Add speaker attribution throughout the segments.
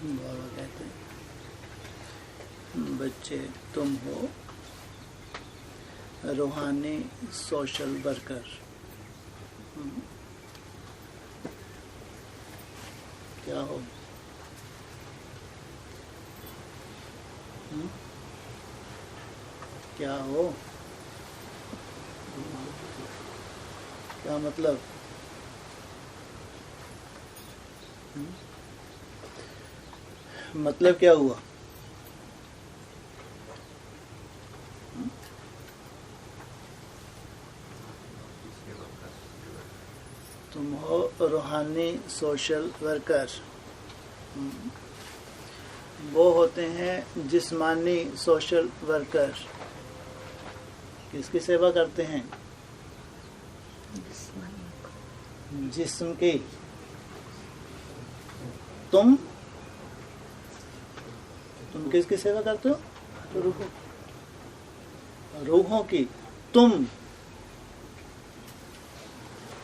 Speaker 1: बाबा कहते हैं, बच्चे तुम हो रूहानी सोशल वर्कर। क्या हो? क्या हो? क्या मतलब? मतलब क्या हुआ? तुम हो रूहानी सोशल वर्कर। वो होते हैं जिस्मानी सोशल वर्कर। किसकी सेवा करते हैं? जिस्म की। तुम किसकी सेवा करते हो? रूहों की। तुम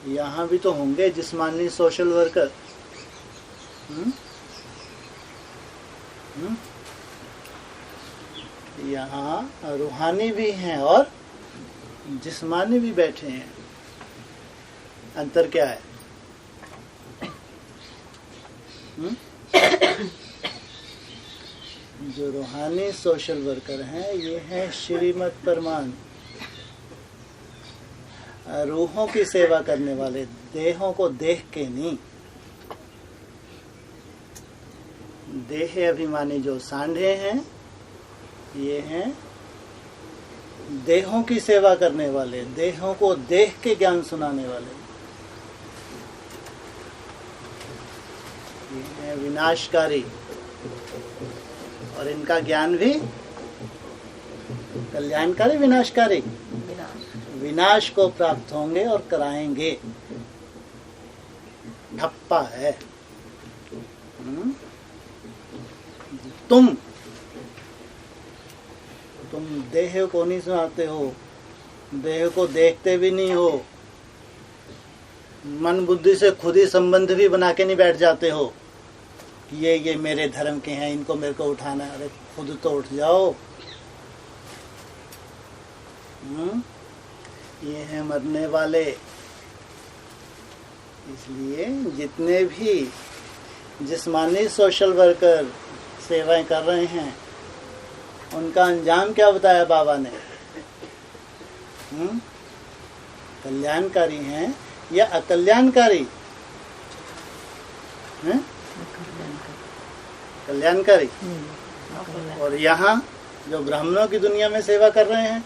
Speaker 1: यहाँ भी तो होंगे जिस्मानी सोशल वर्कर। यहाँ रूहानी भी हैं और जिस्मानी भी बैठे हैं। अंतर क्या है? जो रूहानी सोशल वर्कर हैं ये हैं श्रीमत परमान, रूहों की सेवा करने वाले, देहों को देख के नहीं। देह अभिमानी जो सांढे हैं ये हैं देहों की सेवा करने वाले, देहों को देख के ज्ञान सुनाने वाले। ये हैं विनाशकारी और इनका ज्ञान भी कल्याणकारी विनाशकारी। विनाश को प्राप्त होंगे और कराएंगे। ठप्पा है। तुम देह को नहीं सुनाते हो, देह को देखते भी नहीं हो, मन बुद्धि से खुद ही संबंध भी बना के नहीं बैठ जाते हो। ये मेरे धर्म के हैं, इनको मेरे को उठाना है। अरे खुद तो उठ जाओ। ये हैं मरने वाले। इसलिए जितने भी जिस्मानी सोशल वर्कर सेवाएं कर रहे हैं उनका अंजाम क्या बताया बाबा ने? कल्याणकारी हैं या अकल्याणकारी? कल्याणकारी। और यहाँ जो ब्राह्मणों की दुनिया में सेवा कर रहे हैं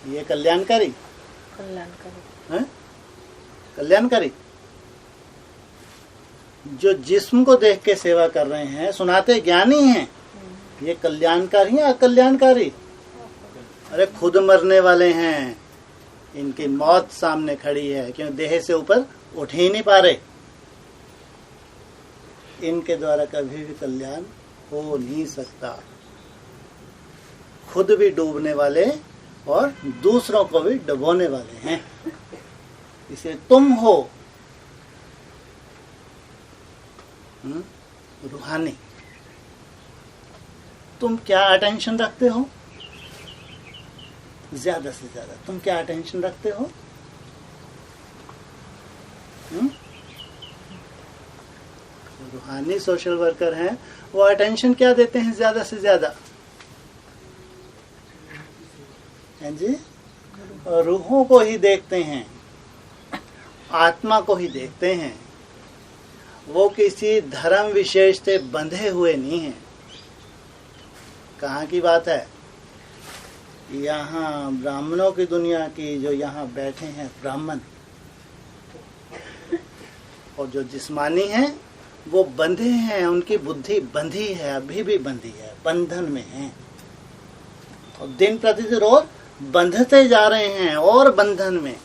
Speaker 1: ये कल्याणकारी। कल्याणकारी जो जिस्म को देख के सेवा कर रहे हैं, सुनाते ज्ञानी हैं, ये कल्याणकारी हैं अकल्याणकारी? अरे खुद मरने वाले हैं, इनकी मौत सामने खड़ी है क्योंकि देह से ऊपर उठ ही नहीं पा रहे। इनके द्वारा कभी भी कल्याण हो नहीं सकता। खुद भी डूबने वाले और दूसरों को भी डुबोने वाले हैं। इसे तुम हो रूहानी। तुम क्या अटेंशन रखते हो? ज्यादा से ज्यादा तुम क्या अटेंशन रखते हो? रूहानी सोशल वर्कर हैं, वो अटेंशन क्या देते हैं ज्यादा से ज्यादा? हैं जी? रूहों को ही देखते हैं, आत्मा को ही देखते हैं। वो किसी धर्म विशेष से बंधे हुए नहीं हैं। कहाँ की बात है? यहाँ ब्राह्मणों की दुनिया की जो यहाँ बैठे हैं ब्राह्मण, और जो जिस्मानी हैं वो बंधे हैं, उनकी बुद्धि बंधी है, अभी भी बंधी है, बंधन में है। और दिन प्रतिदिन रोज बंधते जा रहे हैं और बंधन में।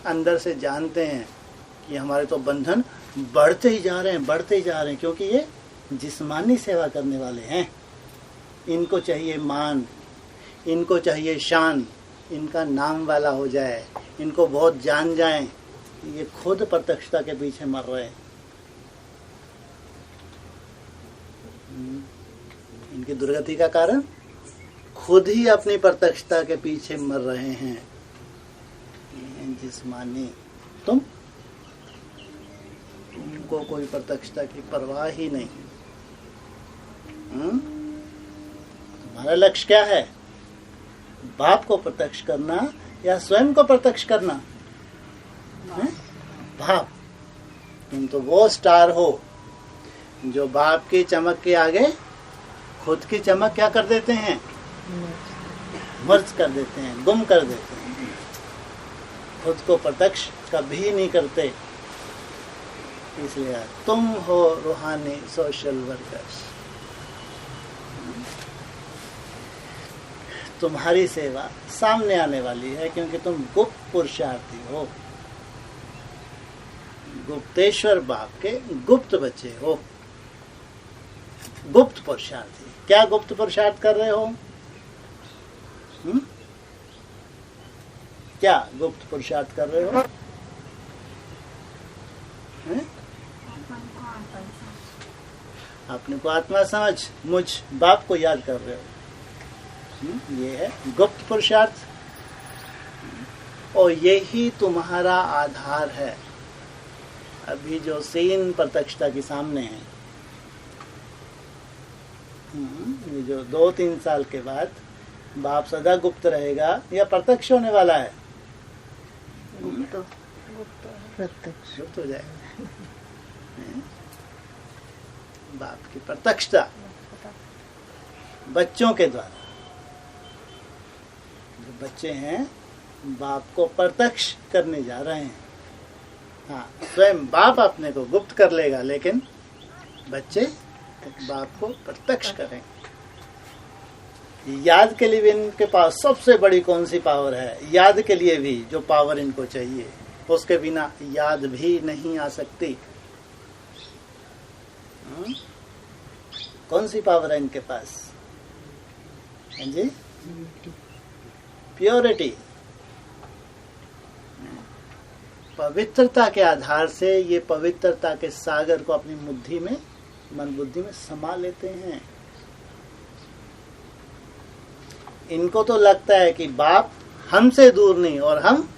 Speaker 1: अंदर से जानते हैं कि हमारे तो बंधन बढ़ते ही जा रहे हैं, बढ़ते ही जा रहे हैं, क्योंकि ये जिस्मानी सेवा करने वाले हैं। इनको चाहिए मान, इनको चाहिए शान, इनका नाम वाला हो जाए, इनको बहुत जान जाएं। ये खुद प्रत्यक्षता के पीछे मर रहे हैं। इनकी दुर्गति का कारण खुद ही अपनी प्रत्यक्षता के पीछे मर रहे हैं। जिस्मानी तुमको कोई प्रत्यक्षता की परवाह ही नहीं। तुम्हारा लक्ष्य क्या है? बाप को प्रत्यक्ष करना या स्वयं को प्रत्यक्ष करना? बाप। तुम तो वो स्टार हो जो बाप की चमक के आगे खुद की चमक क्या कर देते हैं? मर्ज कर देते हैं, गुम कर देते हैं, खुद को प्रत्यक्ष कभी नहीं करते। इसलिए तुम हो रूहानी सोशल वर्कर्स। तुम्हारी सेवा सामने आने वाली है क्योंकि तुम गुप्त पुरुषार्थी हो, गुप्तेश्वर बाप के गुप्त बच्चे हो। गुप्त पुरुषार्थी। क्या गुप्त पुरुषार्थ कर रहे हो? क्या गुप्त पुरुषार्थ कर रहे हो? अपने को आत्मा समझ, मुझ बाप को याद कर रहे हो। ये है गुप्त पुरुषार्थ, और यही तुम्हारा आधार है अभी जो सीन प्रत्यक्षता के सामने है। ये जो 2-3 साल के बाद बाप सदा गुप्त रहेगा या प्रत्यक्ष होने वाला है? प्रत्यक्ष गुप्त हो जाएगा। बाप की प्रत्यक्षता बच्चों के द्वारा। जो बच्चे हैं बाप को प्रत्यक्ष करने जा रहे हैं। हाँ, स्वयं बाप अपने को गुप्त कर लेगा, लेकिन बच्चे बाप को प्रत्यक्ष करेंगे। याद के लिए भी इनके पास सबसे बड़ी कौन सी पावर है? याद के लिए भी जो पावर इनको चाहिए, उसके बिना याद भी नहीं आ सकती। कौन सी पावर है इनके पास? हाँ जी, प्योरिटी। पवित्रता के आधार से ये पवित्रता के सागर को अपनी बुद्धि में, मन बुद्धि में समा लेते हैं। इनको तो लगता है कि बाप हमसे दूर नहीं और हम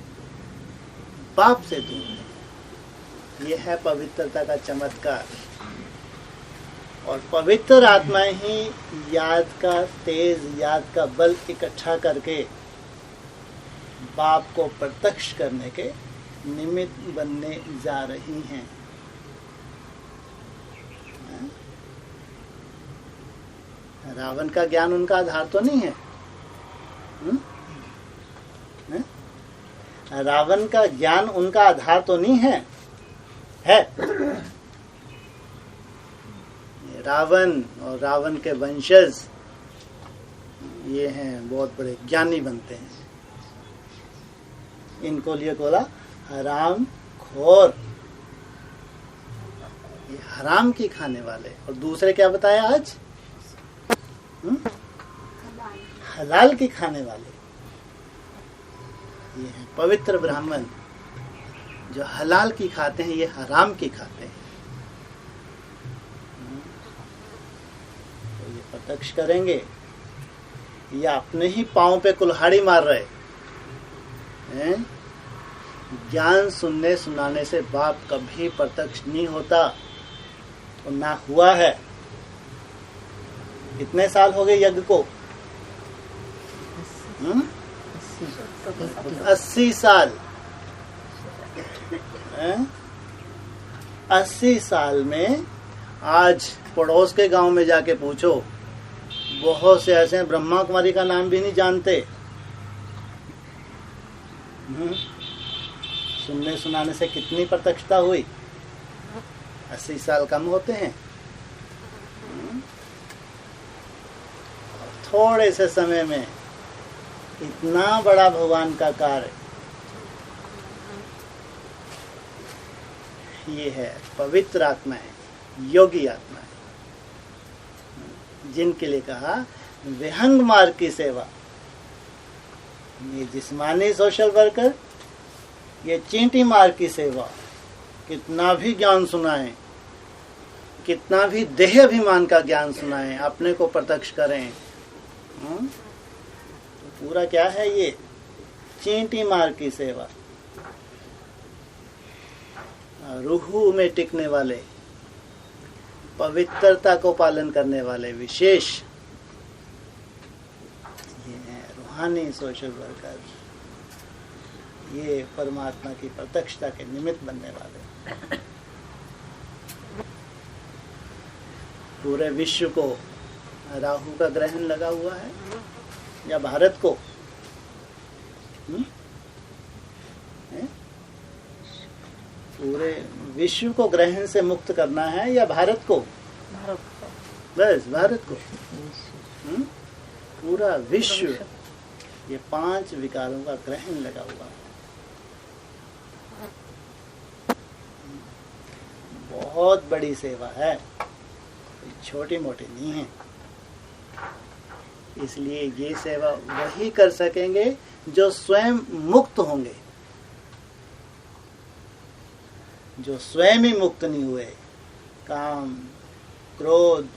Speaker 1: बाप से दूर नहीं। ये है पवित्रता का चमत्कार। और पवित्र आत्मा ही याद का तेज, याद का बल इकट्ठा करके बाप को प्रत्यक्ष करने के निमित्त बनने जा रही हैं। रावण का ज्ञान उनका आधार तो नहीं है। रावण का ज्ञान उनका आधार तो नहीं है, है? रावण और रावण के वंशज ये हैं, बहुत बड़े ज्ञानी बनते हैं। इनको लिए बोला हराम खोर, ये हराम की खाने वाले। और दूसरे क्या बताया आज? हलाल की खाने वाले। ये है पवित्र ब्राह्मण, जो हलाल की खाते हैं, ये हराम की खाते हैं। तो ये प्रत्यक्ष करेंगे या अपने ही पांव पे कुल्हाड़ी मार रहे हैं। ज्ञान सुनने सुनाने से बाप कभी प्रत्यक्ष नहीं होता, तो ना हुआ है। कितने साल हो गए यज्ञ को? 80 साल। 80 साल में आज पड़ोस के गांव में जाके पूछो, बहुत से ऐसे हैं ब्रह्मा कुमारी का नाम भी नहीं जानते। सुनने सुनाने से कितनी प्रत्यक्षता हुई? 80 साल कम होते हैं। थोड़े से समय में इतना बड़ा भगवान का कार्य। ये है पवित्र आत्माएं, योगी आत्माएं, जिनके लिए कहा विहंग मार्ग की सेवा। ये जिस्मानी सोशल वर्कर, ये चींटी मार्ग की सेवा। कितना भी ज्ञान सुनाएं, कितना भी देह अभिमान का ज्ञान सुनाएं, अपने को प्रत्यक्ष करें, तो पूरा क्या है ये? चींटी मार की सेवा। रूह में टिकने वाले, पवित्रता को पालन करने वाले विशेष ये हैं रूहानी सोशल वर्कर। ये परमात्मा की प्रत्यक्षता के निमित्त बनने वाले। पूरे विश्व को राहु का ग्रहण लगा हुआ है या भारत को? पूरे विश्व को ग्रहण से मुक्त करना है या भारत को? बस भारत को। पूरा विश्व ये 5 विकारों का ग्रहण लगा हुआ है। बहुत बड़ी सेवा है, छोटी मोटी नहीं है। इसलिए ये सेवा वही कर सकेंगे जो स्वयं मुक्त होंगे। जो स्वयं ही मुक्त नहीं हुए, काम, क्रोध,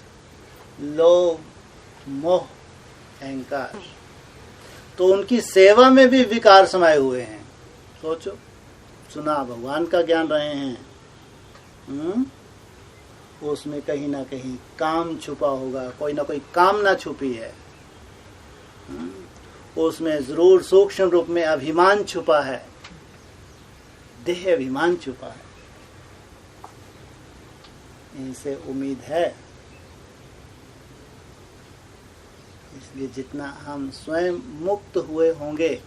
Speaker 1: लोभ, मोह, अहंकार, तो उनकी सेवा में भी विकार समाये हुए हैं। सोचो, सुना भगवान का ज्ञान रहे हैं, उसमें कहीं ना कहीं काम छुपा होगा, कोई ना कोई कामना छुपी है, उसमें जरूर सूक्ष्म रूप में अभिमान छुपा है, देह अभिमान छुपा है। इनसे उम्मीद है। इसलिए जितना हम स्वयं मुक्त हुए होंगे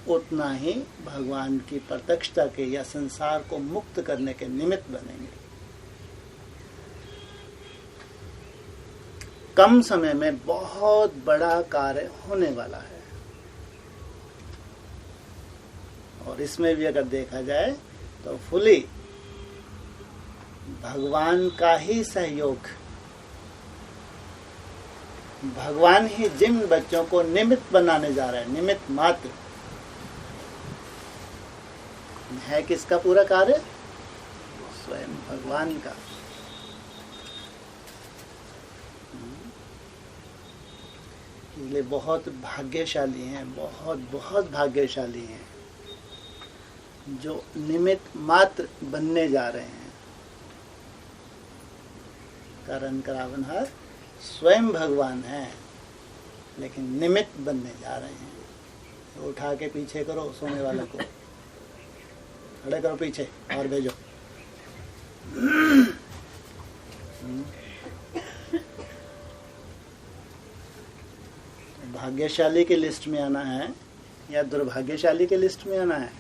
Speaker 1: उतना ही भगवान की प्रत्यक्षता के या संसार को मुक्त करने के निमित्त बनेंगे। कम समय में बहुत बड़ा कार्य होने वाला है। और इसमें भी अगर देखा जाए तो फुली भगवान का ही सहयोग, भगवान ही जिन बच्चों को निमित्त बनाने जा रहे हैं, निमित्त मात्र है। किसका पूरा कार्य? स्वयं भगवान का। इसलिए बहुत भाग्यशाली हैं, बहुत बहुत भाग्यशाली हैं जो निमित्त मात्र बनने जा रहे हैं। कारण करावनहार स्वयं भगवान है, लेकिन निमित्त बनने जा रहे हैं। तो उठा के पीछे करो सोने वाले को, खड़े करो पीछे और भेजो। भाग्यशाली की लिस्ट में आना है या दुर्भाग्यशाली की लिस्ट में आना है?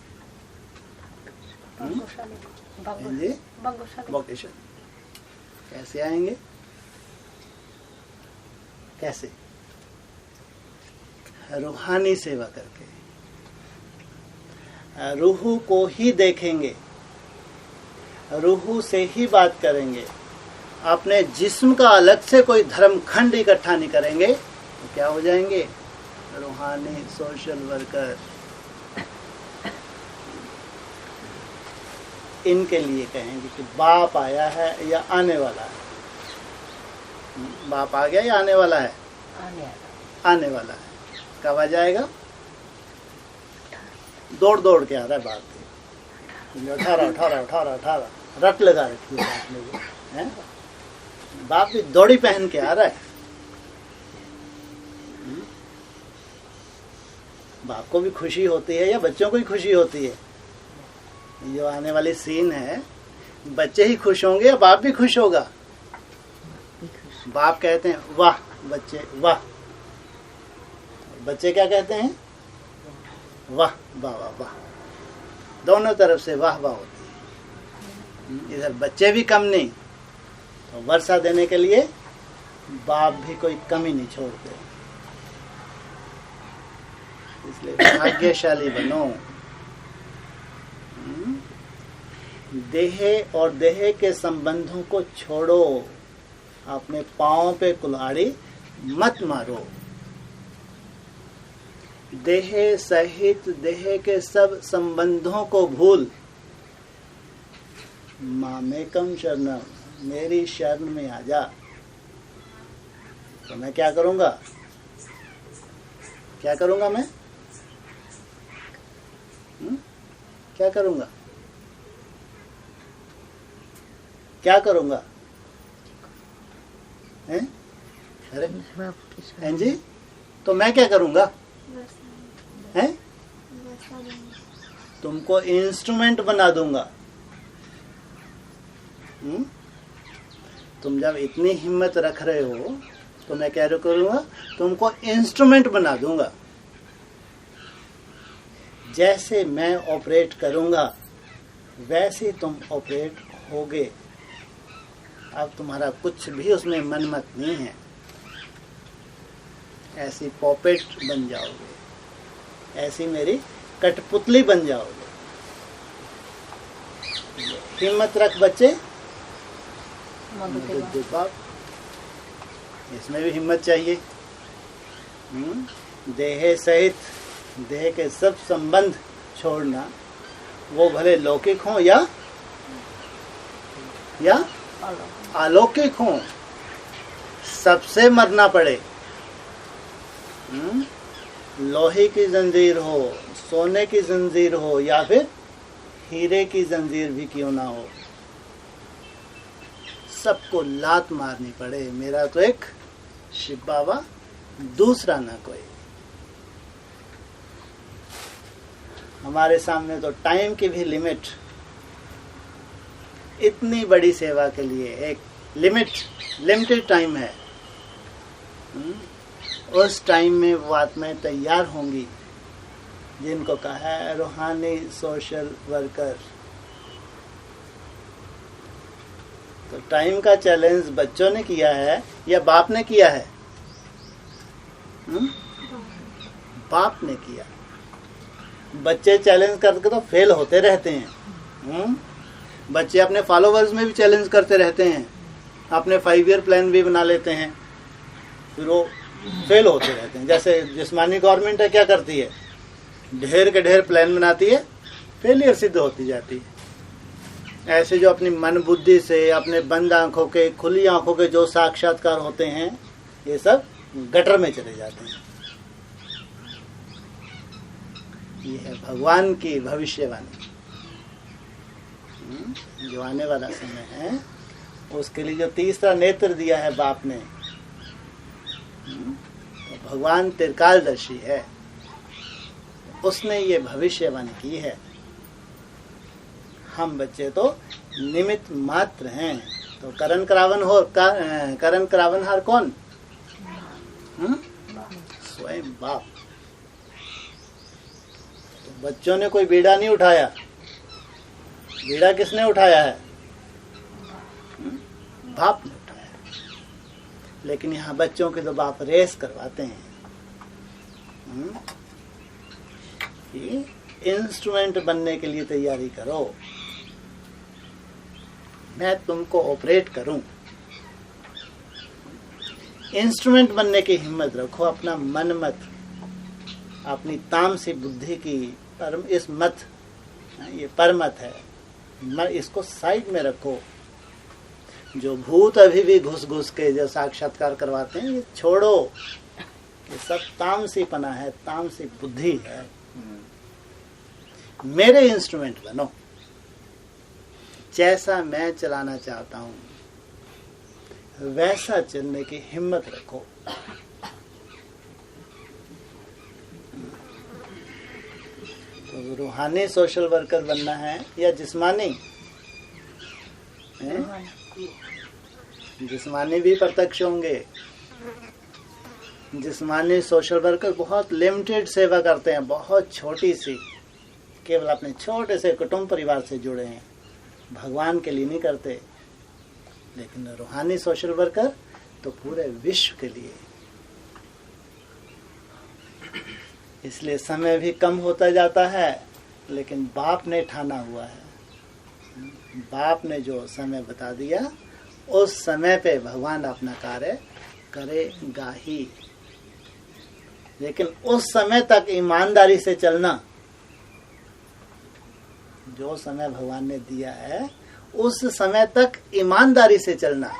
Speaker 1: भाग्यशाली। कैसे आएंगे? कैसे? रूहानी सेवा करके, रूह को ही देखेंगे, रूह से ही बात करेंगे, अपने जिस्म का अलग से कोई धर्म खंड इकट्ठा नहीं करेंगे, तो क्या हो जाएंगे? रूहानी सोशल वर्कर। इनके लिए कहेंगे कि बाप आया है या आने वाला है। बाप आ गया या आने वाला है? आने वाला है। कब आ जाएगा? दौड़ दौड़ के आ रहा है बाप। 18 रट लगा रखी है बाप ने। बाप भी दौड़ी पहन के आ रहा है। बाप को भी खुशी होती है या बच्चों को ही खुशी होती है? जो आने वाली सीन है, बच्चे ही खुश होंगे या बाप भी खुश होगा? बाप कहते हैं वाह बच्चे वाह, बच्चे क्या कहते हैं? वाह वाह वाह वाह। दोनों तरफ से वाह वाह होती है। इधर बच्चे भी कम नहीं, तो वर्षा देने के लिए बाप भी कोई कमी नहीं छोड़ते। इसलिए भाग्यशाली बनो। देह और देह के संबंधों को छोड़ो, अपने पांव पे कुल्हाड़ी मत मारो। देह सहित देह के सब संबंधों को भूल मामेकम शरणम, मेरी शरण में आ जा। तो मैं क्या करूंगा? क्या करूंगा मैं? क्या करूंगा? क्या करूंगा? हैं? अरे हैं जी, तो मैं क्या करूंगा? हैं? तुमको इंस्ट्रूमेंट बना दूंगा। तुम जब इतनी हिम्मत रख रहे हो तो मैं क्या करूंगा? तुमको इंस्ट्रूमेंट बना दूंगा। जैसे मैं ऑपरेट करूंगा वैसे तुम ऑपरेट होगे। अब तुम्हारा कुछ भी उसमें मन मत नहीं है। ऐसी पॉपेट बन जाओगे, ऐसी मेरी कठपुतली बन जाओगे। हिम्मत रख बच्चे, बाप, इसमें भी हिम्मत चाहिए। देह सहित देह के सब संबंध छोड़ना, वो भले लौकिक हो या अलौकिक हो, सबसे मरना पड़े। लोहे की जंजीर हो, सोने की जंजीर हो, या फिर हीरे की जंजीर भी क्यों ना हो, सबको लात मारनी पड़े। मेरा तो एक शिव बाबा, दूसरा ना कोई। हमारे सामने तो टाइम की भी लिमिट, इतनी बड़ी सेवा के लिए एक लिमिटेड टाइम है। उस टाइम में वो आत्माएं तैयार होंगी जिनको कहा है रूहानी सोशल वर्कर। तो टाइम का चैलेंज बच्चों ने किया है या बाप ने किया है? बाप ने किया। बच्चे चैलेंज करके तो फेल होते रहते हैं। बच्चे अपने फॉलोवर्स में भी चैलेंज करते रहते हैं, अपने 5 ईयर प्लान भी बना लेते हैं, फिर वो फेल होते रहते हैं। जैसे जिस्मानी गवर्नमेंट है, क्या करती है? ढेर के ढेर प्लान बनाती है, फेलियर सिद्ध होती जाती है। ऐसे जो अपनी मन बुद्धि से, अपने बंद आंखों के, खुली आंखों के जो साक्षात्कार होते हैं, ये सब गटर में चले जाते हैं। ये है भगवान की भविष्यवाणी। जो आने वाला समय है उसके लिए जो तीसरा नेत्र दिया है बाप ने, तो भगवान त्रिकालदर्शी है, उसने ये भविष्यवाणी की है। हम बच्चे तो निमित्त मात्र हैं। तो करण करावनहार कौन? स्वयं बाप। तो बच्चों ने कोई बीड़ा नहीं उठाया। बीड़ा किसने उठाया है? बाप ने उठाया। लेकिन यहाँ बच्चों के तो बाप रेस करवाते हैं। इंस्ट्रूमेंट बनने के लिए तैयारी करो, मैं तुमको ऑपरेट करूं। इंस्ट्रूमेंट बनने की हिम्मत रखो। अपना मन मत, अपनी तामसी बुद्धि की परम इस मत, ये परमत है, इसको साइड में रखो। जो भूत अभी भी घुस घुस के जो साक्षात्कार करवाते हैं, ये छोड़ो। ये सब तामसी पना है, तामसी बुद्धि है। मेरे इंस्ट्रूमेंट बनो। जैसा मैं चलाना चाहता हूं वैसा चलने की हिम्मत रखो। तो रूहानी सोशल वर्कर बनना है या जिस्मानी? जिस्मानी भी प्रत्यक्ष होंगे। जिस्मानी सोशल वर्कर बहुत लिमिटेड सेवा करते हैं, बहुत छोटी सी, केवल अपने छोटे से कुटुंब परिवार से जुड़े हैं, भगवान के लिए नहीं करते। लेकिन रूहानी सोशल वर्कर तो पूरे विश्व के लिए। इसलिए समय भी कम होता जाता है, लेकिन बाप ने ठाना हुआ है। बाप ने जो समय बता दिया, उस समय पे भगवान अपना कार्य करेगा ही। लेकिन उस समय तक ईमानदारी से चलना। जो समय भगवान ने दिया है उस समय तक ईमानदारी से चलना,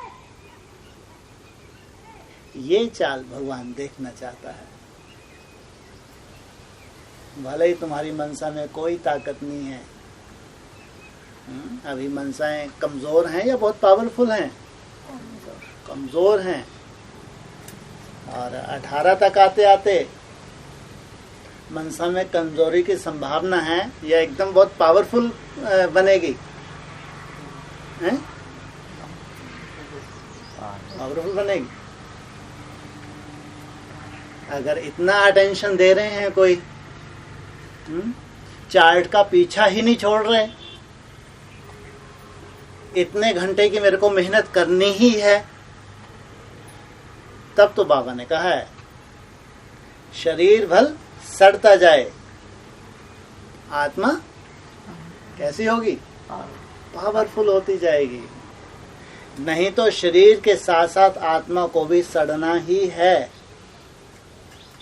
Speaker 1: ये चाल भगवान देखना चाहता है। भले ही तुम्हारी मनसा में कोई ताकत नहीं है, अभी मनसाएं कमजोर हैं या बहुत पावरफुल हैं? कमजोर हैं। और 18 तक आते आते मनसा में कमजोरी की संभावना है या एकदम बहुत पावरफुल बनेगी? हैं? पावरफुल बनेगी। अगर इतना अटेंशन दे रहे हैं, कोई चार्ट का पीछा ही नहीं छोड़ रहे, इतने घंटे की मेरे को मेहनत करनी ही है, तब तो बाबा ने कहा है शरीर भल सड़ता जाए, आत्मा कैसी होगी? पावरफुल होती जाएगी। नहीं तो शरीर के साथ साथ आत्मा को भी सड़ना ही है।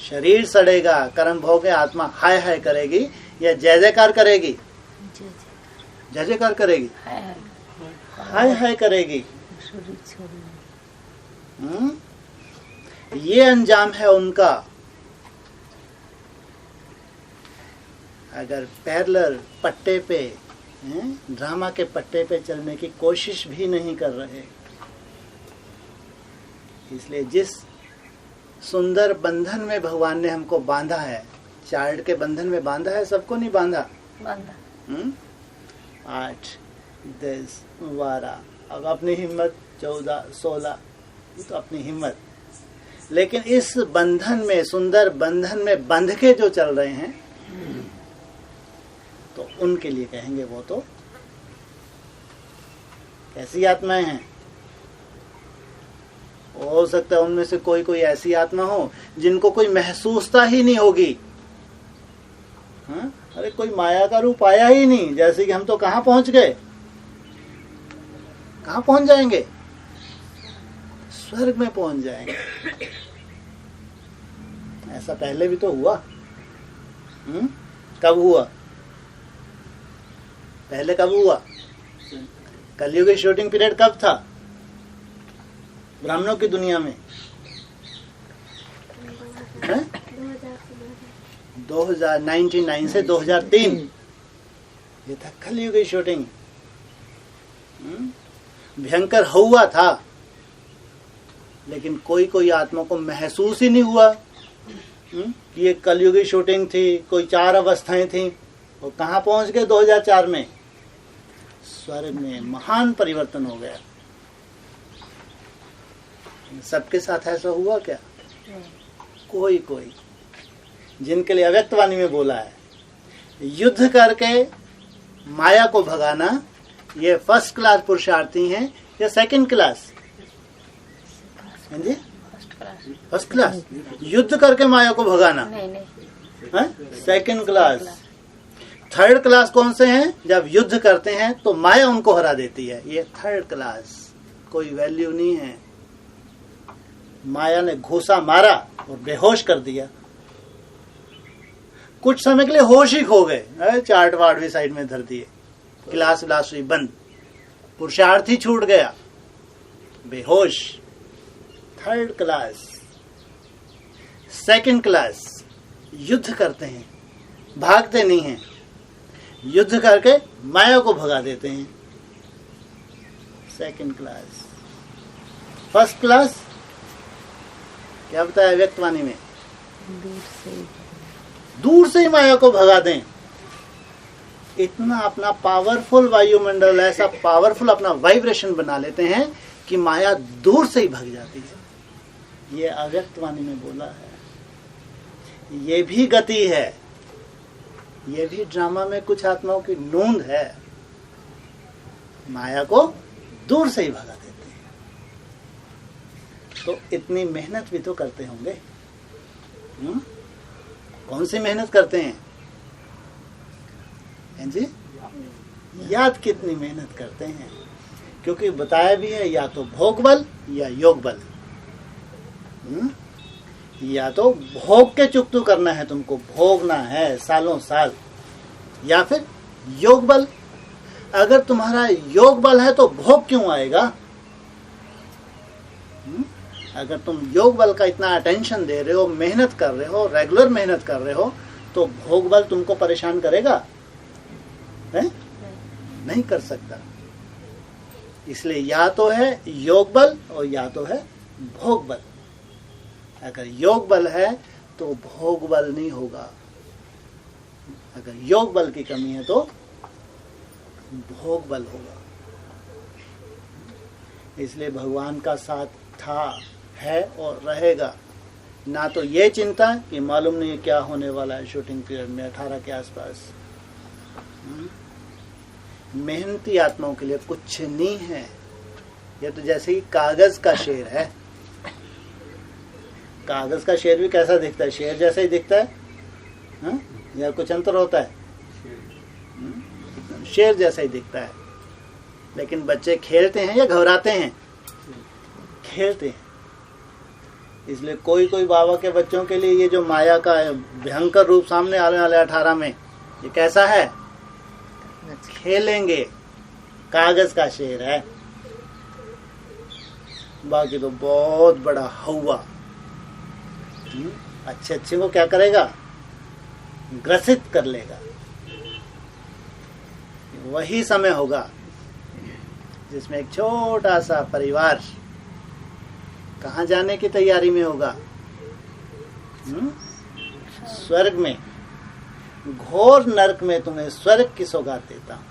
Speaker 1: शरीर सड़ेगा, कर्म भोग है, आत्मा हाय हाय करेगी या जय जयकार करेगी? जय जयकार करेगी, हाय हाय करेगी। ये अंजाम है उनका। अगर पैरेलल पट्टे पे, ड्रामा के पट्टे पे चलने की कोशिश भी नहीं कर रहे, इसलिए जिस सुंदर बंधन में भगवान ने हमको बांधा है, चार्ट के बंधन में बांधा है, सबको नहीं बांधा। 8, 10, 12, अब अपनी हिम्मत 14, 16, ये तो अपनी हिम्मत। लेकिन इस बंधन में, सुंदर बंधन में बंध के जो चल रहे हैं, तो उनके लिए कहेंगे वो तो कैसी आत्माएं हैं। हो सकता है उनमें से कोई कोई ऐसी आत्मा हो जिनको कोई महसूसता ही नहीं होगी। अरे कोई माया का रूप आया ही नहीं, जैसे कि हम तो कहां पहुंच गए, कहां पहुंच जाएंगे? स्वर्ग में पहुंच जाएंगे। ऐसा पहले भी तो हुआ। कब हुआ? पहले कब हुआ? कलयुग की शूटिंग पीरियड कब था ब्राह्मणों की दुनिया में? 1999 से 2003 ये था कलयुग की शूटिंग। भयंकर हुआ था, लेकिन कोई कोई आत्मा को महसूस ही नहीं हुआ कि ये कलयुग की शूटिंग थी। कोई 4 अवस्थाएं थी, और कहाँ पहुंच गए 2004 में? स्वर्ग में। महान परिवर्तन हो गया। सबके साथ ऐसा हुआ क्या? कोई कोई, जिनके लिए अव्यक्तवाणी में बोला है, युद्ध करके माया को भगाना, ये फर्स्ट क्लास पुरुषार्थी हैं या सेकंड क्लास? जी, फर्स्ट क्लास। युद्ध करके माया को भगाना सेकंड क्लास। थर्ड क्लास कौन से हैं? जब युद्ध करते हैं तो माया उनको हरा देती है, ये थर्ड क्लास। कोई वैल्यू नहीं है। माया ने घूसा मारा और बेहोश कर दिया। कुछ समय के लिए होश ही खो गए, चार्ट वार्ट भी साइड में धर दिए, क्लास व्लास हुई बंद, पुरुषार्थ ही छूट गया, बेहोश। Third class. सेकंड क्लास, युद्ध करते हैं, भागते नहीं हैं, युद्ध करके माया को भगा देते हैं, सेकंड क्लास। फर्स्ट क्लास क्या बताया व्यक्तवाणी में? दूर से ही माया को भगा दें। इतना अपना पावरफुल वायुमंडल, ऐसा पावरफुल अपना वाइब्रेशन बना लेते हैं कि माया दूर से ही भाग जाती है। ये अव्यक्तवाणी में बोला है। ये भी गति है, ये भी ड्रामा में कुछ आत्माओं की नोंद है। माया को दूर से ही भगा देते हैं। तो इतनी मेहनत भी तो करते होंगे। कौन सी मेहनत करते हैं जी? याद कितनी मेहनत करते हैं, क्योंकि बताया भी है, या तो भोग बल या योग बल। या तो भोग के चुकतू करना है, तुमको भोगना है सालों साल, या फिर योग बल। अगर तुम्हारा योग बल है तो भोग क्यों आएगा? अगर तुम योग बल का इतना अटेंशन दे रहे हो, मेहनत कर रहे हो, रेगुलर मेहनत कर रहे हो, तो भोग बल तुमको परेशान करेगा? है? नहीं कर सकता। इसलिए या तो है योग बल और या तो है भोग बल। अगर योग बल है तो भोग बल नहीं होगा, अगर योग बल की कमी है तो भोग बल होगा। इसलिए भगवान का साथ था, है और रहेगा। ना तो ये चिंता कि मालूम नहीं क्या होने वाला है शूटिंग पीरियड में 18 के आसपास। मेहनती आत्माओं के लिए कुछ नहीं है। ये तो जैसे ही कागज का शेर है। कागज का शेर भी कैसा दिखता है? शेर जैसा ही दिखता है, हाँ? या कुछ अंतर होता है? शेर जैसा ही दिखता है। लेकिन बच्चे खेलते हैं या घबराते हैं? खेलते हैं। इसलिए कोई कोई बाबा के बच्चों के लिए ये जो माया का भयंकर रूप सामने आने वाले 18 में, ये कैसा है? खेलेंगे। कागज का शेर है, बाकी तो बहुत बड़ा हवा। अच्छे अच्छे को क्या करेगा? ग्रसित कर लेगा। वही समय होगा जिसमें एक छोटा सा परिवार कहाँ जाने की तैयारी में होगा? स्वर्ग में। घोर नरक में तुम्हें स्वर्ग की सौगात देता हूं,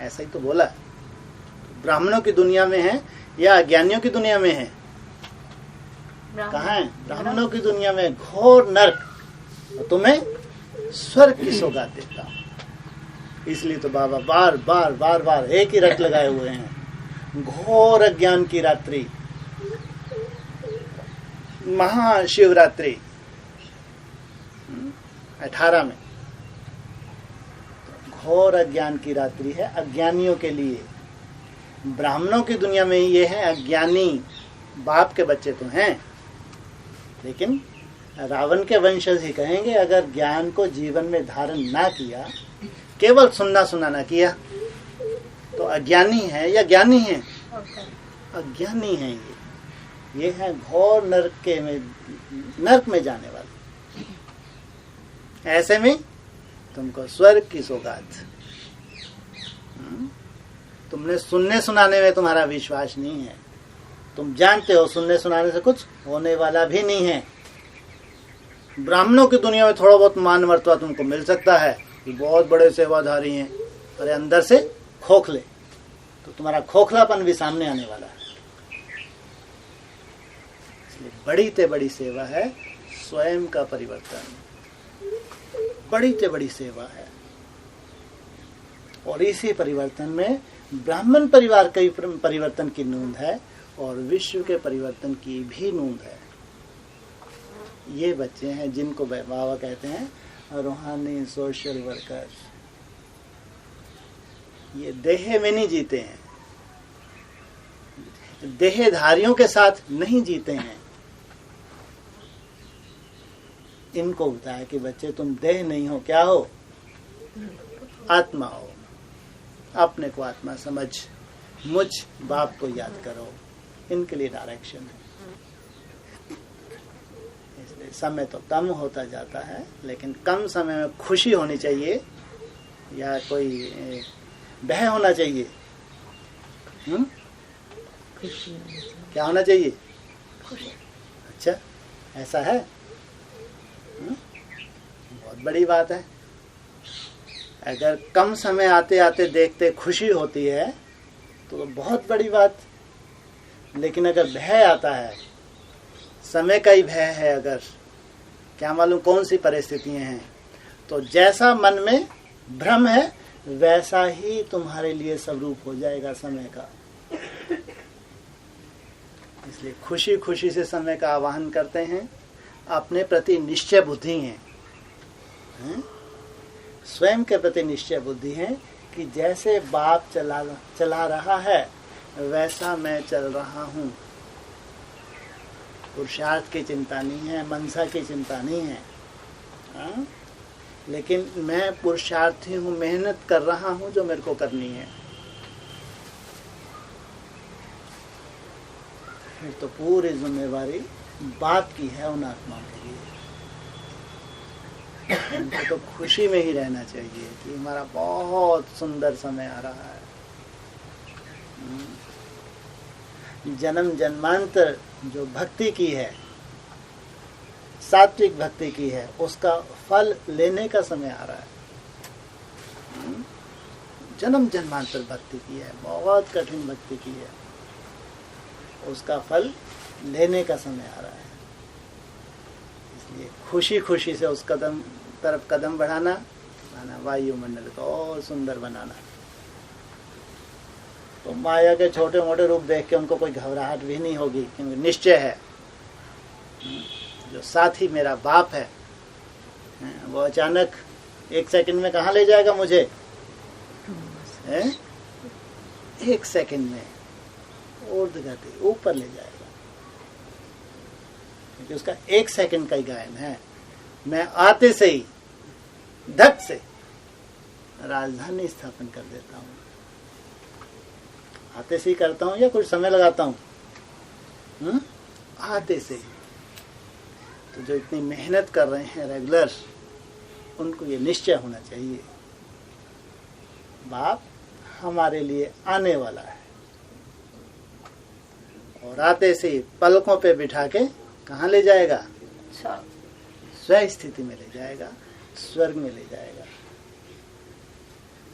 Speaker 1: ऐसा ही तो बोला। ब्राह्मणों की दुनिया में है या अज्ञानियों की दुनिया में है? कहाँ है? ब्राह्मणों की दुनिया में घोर नरक, तुम्हें स्वर्ग की सौगात देता हूं। इसलिए तो बाबा बार बार बार बार एक ही रट लगाए हुए हैं। घोर अज्ञान की रात्रि, महाशिवरात्रि 18 में। घोर अज्ञान की रात्रि है अज्ञानियों के लिए। ब्राह्मणों की दुनिया में ये है अज्ञानी, बाप के बच्चे तो हैं, लेकिन रावण के वंशज ही कहेंगे अगर ज्ञान को जीवन में धारण ना किया, केवल सुनना सुना ना किया, तो अज्ञानी है या ज्ञानी है? अज्ञानी है। ये है घोर नरक में जाने वाले। ऐसे में तुमको स्वर्ग की सौगात। तुमने सुनने सुनाने में तुम्हारा विश्वास नहीं है। तुम जानते हो सुनने सुनाने से कुछ होने वाला भी नहीं है। ब्राह्मणों की दुनिया में थोड़ा बहुत मान मर्तबा तुमको मिल सकता है कि बहुत बड़े सेवाधारी हैं, अरे अंदर से खोखले, तो तुम्हारा खोखलापन भी सामने आने वाला है। इसलिए बड़ी से बड़ी सेवा है स्वयं का परिवर्तन। बड़ी से बड़ी सेवा है, और इसी परिवर्तन में ब्राह्मण परिवार के परिवर्तन की नूंद है और विश्व के परिवर्तन की भी नूंद है। ये बच्चे हैं जिनको बाबा कहते हैं रूहानी सोशल वर्कर्स। ये देह में नहीं जीते हैं, देहधारियों के साथ नहीं जीते हैं। इनको बताया कि बच्चे तुम देह नहीं हो, क्या हो? आत्मा हो। अपने को आत्मा समझ, मुझ बाप को याद करो। इनके लिए डायरेक्शन है। इसलिए समय तो कम होता जाता है, लेकिन कम समय में खुशी होनी चाहिए या कोई भय होना चाहिए? क्या होना चाहिए? अच्छा, ऐसा है? बहुत बड़ी बात है। अगर कम समय आते आते देखते खुशी होती है तो बहुत बड़ी बात। लेकिन अगर भय आता है, समय का ही भय है, अगर क्या मालूम कौन सी परिस्थितियां हैं, तो जैसा मन में भ्रम है वैसा ही तुम्हारे लिए स्वरूप हो जाएगा समय का। इसलिए खुशी खुशी से समय का आवाहन करते हैं। अपने प्रति निश्चय बुद्धि हैं, स्वयं के प्रति निश्चय बुद्धि है कि जैसे बाप चला रहा है वैसा मैं चल रहा हूँ। पुरुषार्थ की चिंता नहीं है, मनसा की चिंता नहीं है। लेकिन मैं पुरुषार्थी हूँ, मेहनत कर रहा हूँ जो मेरे को करनी है। फिर तो पूरी जिम्मेवारी बाप की है उन आत्माओं के लिए। उनको तो खुशी में ही रहना चाहिए कि हमारा बहुत सुंदर समय आ रहा है। जन्म जन्मांतर जो भक्ति की है, सात्विक भक्ति की है, उसका फल लेने का समय आ रहा है। जन्म जन्मांतर भक्ति की है, बहुत कठिन भक्ति की है, उसका फल लेने का समय आ रहा है। इसलिए खुशी खुशी से उस कदम तरफ कदम बढ़ाना, वायुमंडल को और सुंदर बनाना। तो माया के छोटे मोटे रूप देख के उनको कोई घबराहट भी नहीं होगी, क्योंकि निश्चय है जो साथी मेरा बाप है वो अचानक 1 सेकंड में कहाँ ले जाएगा मुझे, 1 सेकंड में ऊर्ध्वगति ऊपर ले जाएगा, क्योंकि उसका 1 सेकंड का ही गायन है। मैं आते से ही धक से राजधानी स्थापन कर देता हूँ। आते से ही करता हूँ या कुछ समय लगाता हूँ? आते से ही। तो जो इतनी मेहनत कर रहे हैं रेगुलर, उनको ये निश्चय होना चाहिए बाप हमारे लिए आने वाला है, और आते से ही पलकों पे बिठा के कहाँ ले जाएगा? स्व स्थिति में ले जाएगा, स्वर्ग में ले जाएगा।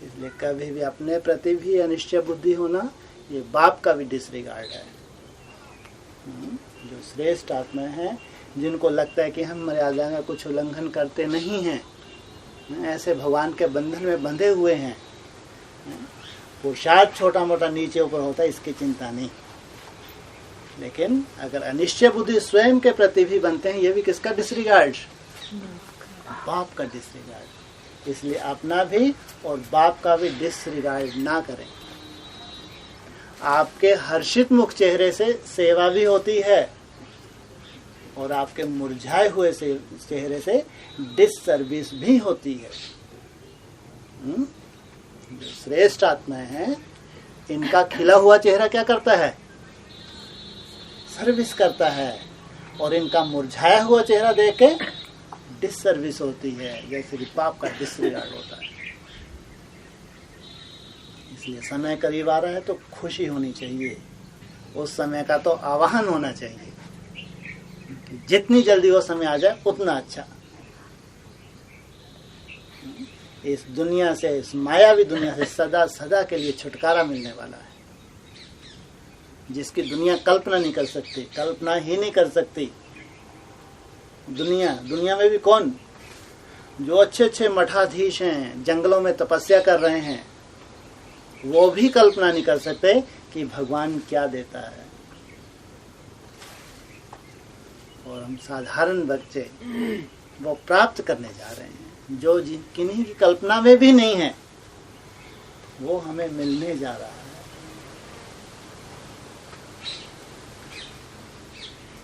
Speaker 1: इसलिए कभी भी अपने प्रति भी अनिश्चय बुद्धि होना, ये बाप का भी डिसरिगार्ड है। जो श्रेष्ठ आत्मा है, जिनको लगता है कि हम मर्यादा का कुछ उल्लंघन करते नहीं हैं, ऐसे भगवान के बंधन में बंधे हुए हैं। पुरुषार्थ छोटा मोटा नीचे ऊपर होता है, इसकी चिंता नहीं। लेकिन अगर अनिश्चय बुद्धि स्वयं के प्रति भी बनते हैं, ये भी किसका डिसरिगार्ड? बाप का डिसरिगार्ड। इसलिए अपना भी और बाप का भी डिसरिगार्ड ना करें। आपके हर्षित मुख चेहरे से सेवा भी होती है, और आपके मुरझाए हुए से चेहरे से डिससर्विस भी होती है। जो श्रेष्ठ आत्माएं हैं, इनका खिला हुआ चेहरा क्या करता है? सर्विस करता है, और इनका मुरझाया हुआ चेहरा देख के डिससर्विस होती है, जैसे कि पाप का डिसरिगार्ड होता है। इसलिए समय करीब आ रहा है तो खुशी होनी चाहिए, उस समय का तो आवाहन होना चाहिए। जितनी जल्दी वो समय आ जाए उतना अच्छा। इस दुनिया से, इस मायावी दुनिया से सदा सदा के लिए छुटकारा मिलने वाला है, जिसकी दुनिया कल्पना नहीं कर सकती, कल्पना ही नहीं कर सकती। दुनिया में भी कौन? जो अच्छे अच्छे मठाधीश हैं, जंगलों में तपस्या कर रहे हैं, वो भी कल्पना नहीं कर सकते कि भगवान क्या देता है। और हम साधारण बच्चे वो प्राप्त करने जा रहे हैं, जो किन्हीं की कल्पना में भी नहीं है, वो हमें मिलने जा रहा है।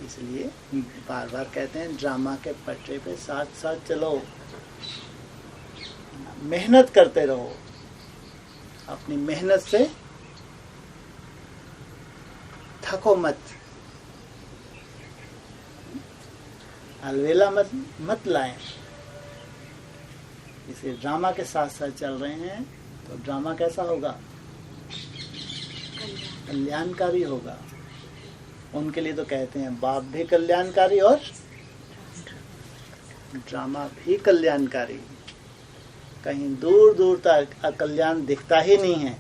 Speaker 1: इसलिए बार बार कहते हैं, ड्रामा के पटरे पे साथ साथ चलो, मेहनत करते रहो, अपनी मेहनत से थको मत, अलवेला मत लाएं। इसे ड्रामा के साथ साथ चल रहे हैं तो ड्रामा कैसा होगा? कल्याणकारी होगा। उनके लिए तो कहते हैं बाप भी कल्याणकारी और ड्रामा भी कल्याणकारी। कहीं दूर दूर तक अकल्याण दिखता ही नहीं है।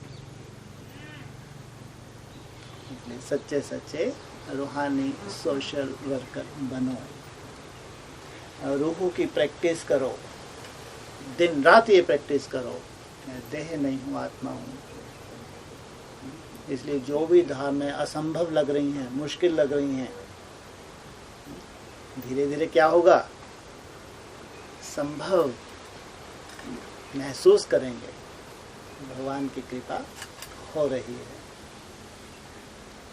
Speaker 1: इसलिए सच्चे सच्चे रूहानी सोशल वर्कर बनो, रूह की प्रैक्टिस करो, दिन रात ये प्रैक्टिस करो, मैं देह नहीं हूँ, आत्मा हूँ। इसलिए जो भी धारणाएं असंभव लग रही हैं, मुश्किल लग रही हैं, धीरे धीरे क्या होगा? संभव महसूस करेंगे, भगवान की कृपा हो रही है।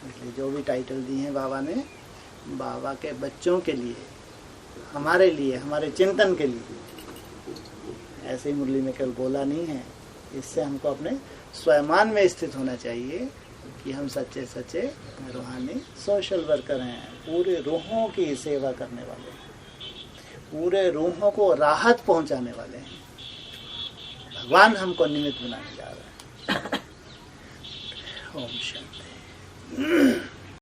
Speaker 1: इसलिए जो भी टाइटल दिए हैं बाबा ने, बाबा के बच्चों के लिए, हमारे लिए, हमारे चिंतन के लिए, ऐसे ही मुरली में केवल बोला नहीं है, इससे हमको अपने स्वयमान में स्थित होना चाहिए कि हम सच्चे सच्चे रूहानी सोशल वर्कर हैं, पूरे रूहों की सेवा करने वाले हैं, पूरे रूहों को राहत पहुंचाने वाले हैं। भगवान हमको निमित्त बनाने जा रहे हैं। ओम शांति।